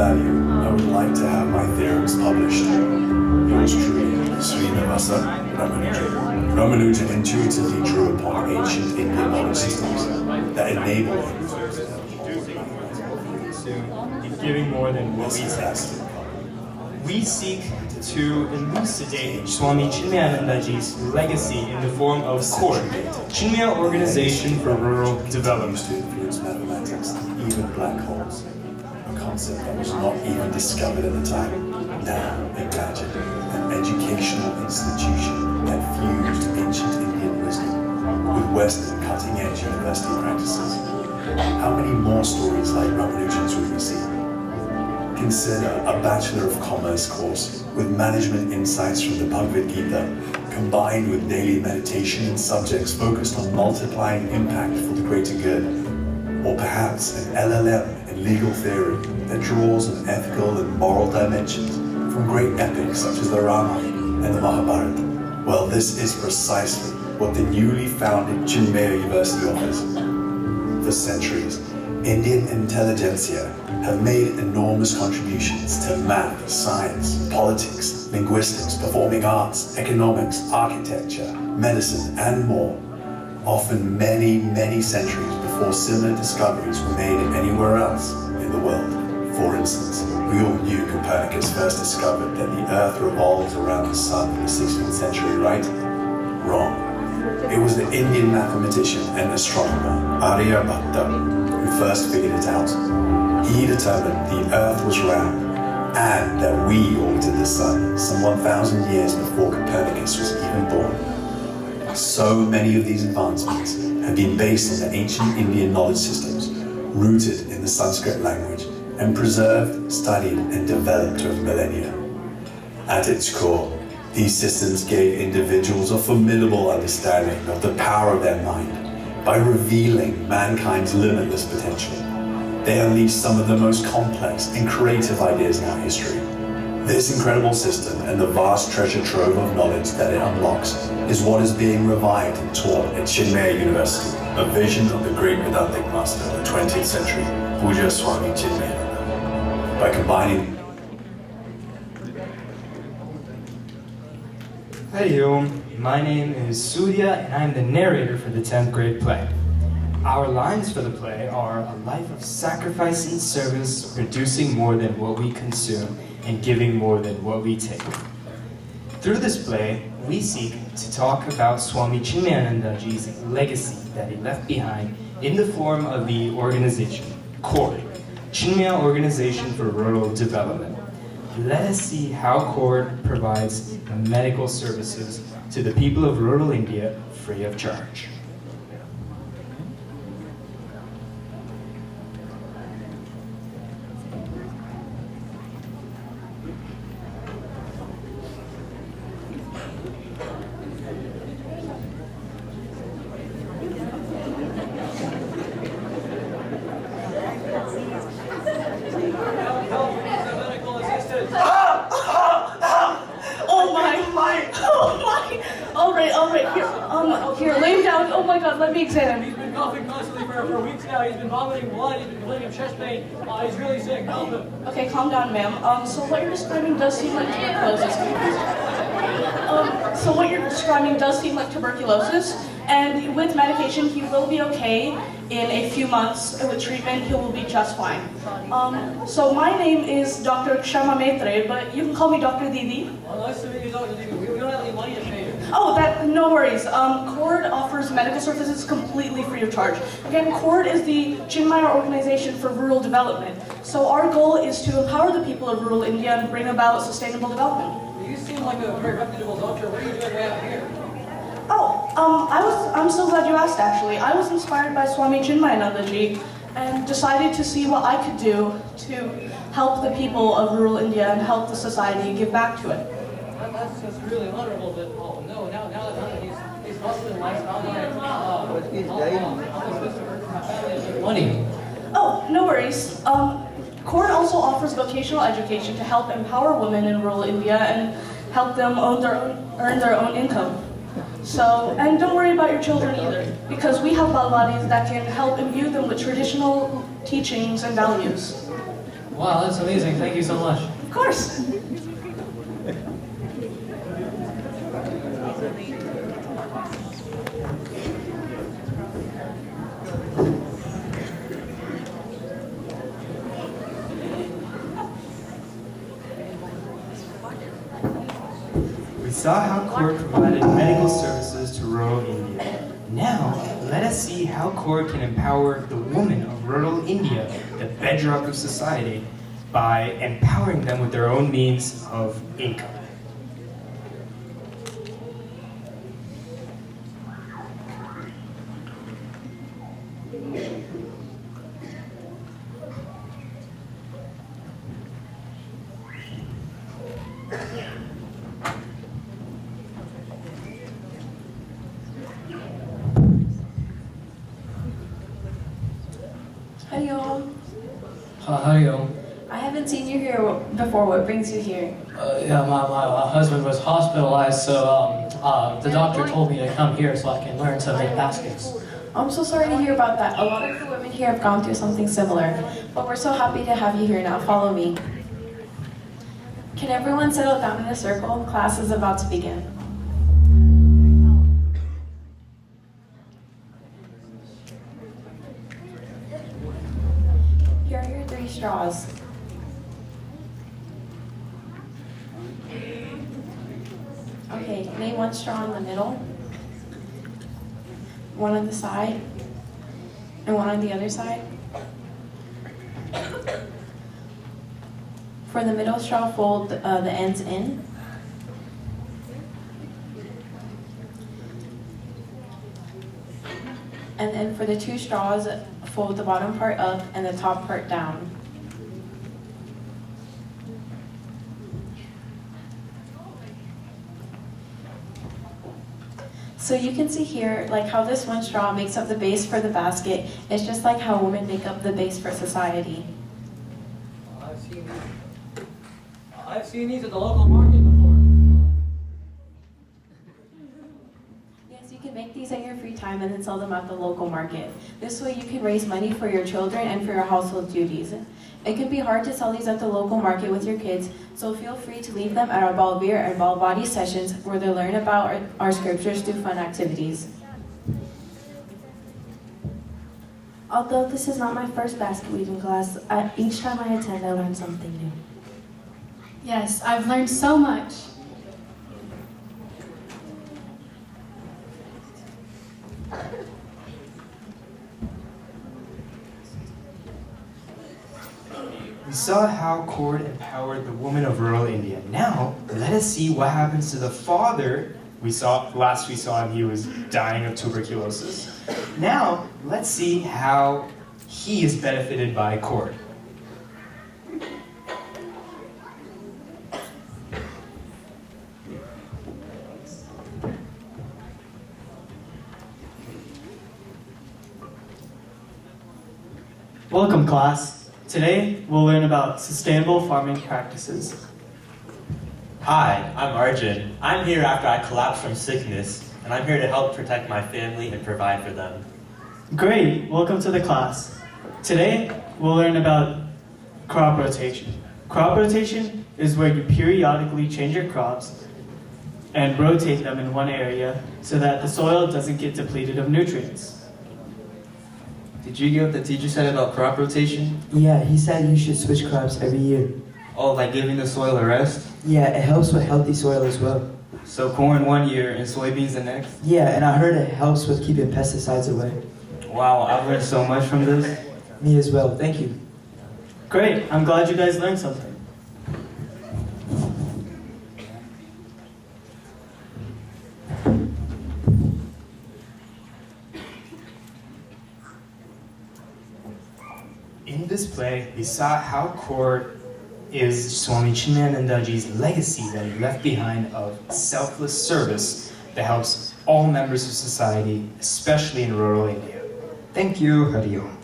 value, I would like to have my theorems published. Yours truly, Srinivasa Ramanujan. Ramanujan intuitively drew upon ancient Indian knowledge systems that enable him to giving more than what we take. We seek to elucidate Swami Chinmayanandaji's legacy in the form of CORD, Chinmaya Organization for Rural Development. To influence mathematics, even black holes, a concept that was not even discovered at the time. Now imagine an educational institution that fused ancient Indian wisdom with Western cutting-edge university practices. How many more stories like Ramanujan's will we see? Consider a Bachelor of Commerce course with management insights from the Bhagavad Gita, combined with daily meditation and subjects focused on multiplying impact for the greater good. Or perhaps an LLM in legal theory that draws on ethical and moral dimensions from great epics such as the Ramayana and the Mahabharata. Well, this is precisely what the newly founded Chinmaya University offers. For centuries, Indian intelligentsia have made enormous contributions to math, science, politics, linguistics, performing arts, economics, architecture, medicine, and more. Often many, many centuries before similar discoveries were made anywhere else in the world. For instance, we all knew Copernicus first discovered that the Earth revolves around the Sun in the 16th century, right? Wrong. It was the Indian mathematician and astronomer Aryabhatta who first figured it out. He determined the Earth was round and that we orbited the Sun some 1,000 years before Copernicus was even born. So many of these advancements have been based on the ancient Indian knowledge systems, rooted in the Sanskrit language, and preserved, studied, and developed over millennia. At its core, these systems gave individuals a formidable understanding of the power of their mind by revealing mankind's limitless potential. They unleashed some of the most complex and creative ideas in our history. This incredible system and the vast treasure trove of knowledge that it unlocks is what is being revived and taught at Chinmaya University, a vision of the great Vedantic master of the 20th century, Puja Swami Chinmayananda. By combining Hey my name is Surya and I'm the narrator for the 10th grade play. Our lines for the play are a life of sacrifice and service, producing more than what we consume and giving more than what we take. Through this play, we seek to talk about Swami Chinmayanandaji's legacy that he left behind in the form of the organization, CORD, Chinmaya Organization for Rural Development. Let us see how CORD provides medical services to the people of rural India free of charge. Here, lay him down. Oh my God, let me examine. He's been coughing constantly for weeks now. He's been vomiting blood. He's been complaining of chest pain. He's really sick. Help him. Okay, calm down, ma'am. So what you're describing does seem like tuberculosis. And with medication, he will be okay. In a few months, with treatment, he will be just fine. So my name is Dr. Kshama Maitre, but you can call me Dr. Didi. Nice to meet you, Dr. Didi. We don't have any money to pay you. Oh, no worries. CORD offers medical services completely free of charge. Again, CORD is the Chinmaya Organization for Rural Development. So our goal is to empower the people of rural India and bring about sustainable development. You seem like a very reputable doctor. What are you doing way out here? I'm so glad you asked, actually. I was inspired by Swami Chinmayanandaji and decided to see what I could do to help the people of rural India and help the society give back to it. That's really honorable, but now that he's hustling lifestyle, money. Oh, no worries. CORD also offers vocational education to help empower women in rural India and help them earn their own income. So, and don't worry about your children either, because we have Balwadis that can help imbue them with traditional teachings and values. Wow, that's amazing. Thank you so much. Of course. We saw how CORD provided medical services to rural India. Now, let us see how CORD can empower the women of rural India, the bedrock of society, by empowering them with their own means of income. Hello. How are you? I haven't seen you here before. What brings you here? Yeah, my husband was hospitalized, so the doctor told me to come here so I can learn to make baskets. I'm so sorry to hear about that. A lot of the women here have gone through something similar, but we're so happy to have you here now. Follow me. Can everyone settle down in a circle? Class is about to begin. Here are your 3 straws. Okay, name 1 straw in the middle, 1 on the side, and 1 on the other side. For the middle straw, fold the ends in. And then for the 2 straws, fold the bottom part up and the top part down. So you can see here, like how this 1 straw makes up the base for the basket. It's just like how women make up the base for society. I've seen these at the local market before. Yes, you can make these in your free time and then sell them at the local market. This way you can raise money for your children and for your household duties. It can be hard to sell these at the local market with your kids, so feel free to leave them at our Balbir and Balbadi sessions where they learn about our scriptures through fun activities. Although this is not my first basket weaving class, each time I attend I learn something new. Yes, I've learned so much. We saw how CORD empowered the woman of rural India. Now, let us see what happens to the father. Last we saw him, he was dying of tuberculosis. Now, let's see how he is benefited by CORD. Welcome, class. Today, we'll learn about sustainable farming practices. Hi, I'm Arjun. I'm here after I collapsed from sickness, and I'm here to help protect my family and provide for them. Great, welcome to the class. Today, we'll learn about crop rotation. Crop rotation is where you periodically change your crops and rotate them in one area so that the soil doesn't get depleted of nutrients. Did you get what the teacher said about crop rotation? Yeah, he said you should switch crops every year. Oh, like giving the soil a rest? Yeah, it helps with healthy soil as well. So corn one year and soybeans the next? Yeah, and I heard it helps with keeping pesticides away. Wow, I've learned so much from this. Me as well, thank you. Great, I'm glad you guys learned something. In this play, we saw how CORD is Swami Chinmayanandaji's legacy that he left behind of selfless service that helps all members of society, especially in rural India. Thank you, Hari Om.